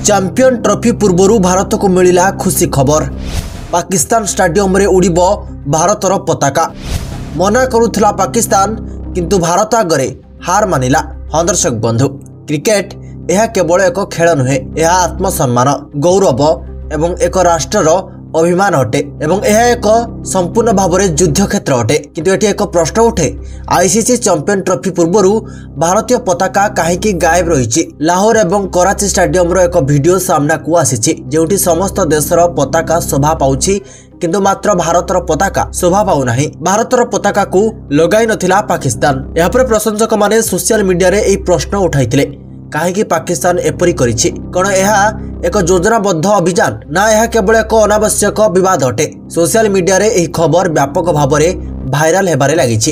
Champion trophy पूर्व भारत को मिला खुशी खबर। पाकिस्तान स्टेडियम रे उड़ीब भारतर पताका। मना करुथला पाकिस्तान किंतु भारत आगरे हार मानिला। हाँ दर्शक बंधु, क्रिकेट यह केवल एक खेल नुहे, यह आत्मसम्मान, गौरव एवं एक राष्ट्रर अभिमान अटे एवं यह एक संपूर्ण भाव में युद्ध क्षेत्र अटे। किंतु एटी एक प्रश्न उठे, आईसीसी चैंपियन ट्रॉफी पूर्व भारतीय पताका कहीं गायब रही। लाहौर एवं कराची स्टेडियम रो एक वीडियो सामना को आसी जोटी समस्त देशर पताका शोभा पाउछि किंतु मात्र भारतर पताका शोभा पाउ नाही। भारतर पताका को लगाई नथिला पाकिस्तान। यहाँ पर प्रशंसक माने सोशल मीडिया रे एई प्रश्न उठाइथिले, कहीं पाकिस्तान एपरी करिछि? कौन यह एक योजनाबद्ध अभियान ना यह केवल एक अनावश्यक विवाद अटे? सोशल मीडिया रे एही खबर व्यापक भाव में भाइराल हेबारे लागिछि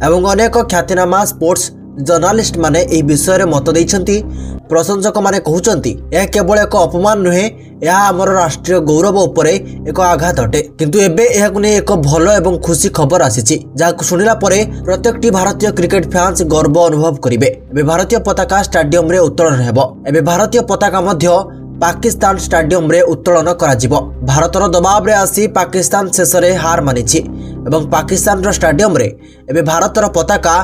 एवं अनेक ख्यातिनामा स्पोर्ट्स जर्नालिस्ट माने एही विषय रे मत दैछन्ति। प्रशंसक माने कहउछन्ति यह केवल एक अपमान नुहे, यह आमर राष्ट्रीय गौरव उपरे एक आघात अटे। किंतु एबे यह एक भल एवं खुशी खबर आसीछि, जाहाकु सुनिला परे प्रत्येकटी भारतीय क्रिकेट फैंस गर्व अनुभव करिवे। एबे भारतीय पताका स्टेडियम रे उत्तोलन हेबो। एबे भारतीय पताका मध्य पाकिस्तान स्टेडियम रे उत्तोलन कराजिबो। भारतर दबाव रे आसी पाकिस्तान शेष रे हार मानिछि एवं पाकिस्तान रो स्टेडियम रे एबे भारतर पताका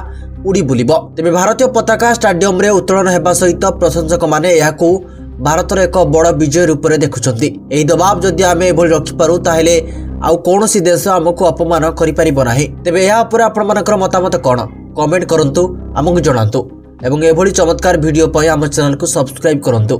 उड़ी बुलिबो। तेबे भारतीय पताका स्टेडियम रे उत्तोलन हेबा सहित प्रशंसक माने याकू भारतर एक बड़ विजय रूप में देखुछन्ति। एही दबाव जदि आमे एभली रखि पारू ताहेले आउ कोनोसी देश हमकु अपमान करि परिबो नाही। तेबे या ऊपर आपण मानकर मतामत कोन? कमेंट करंतु, हमकु जणांतु एवं एभली चमत्कार वीडियो पय हम चैनल को सब्सक्राइब करंतु।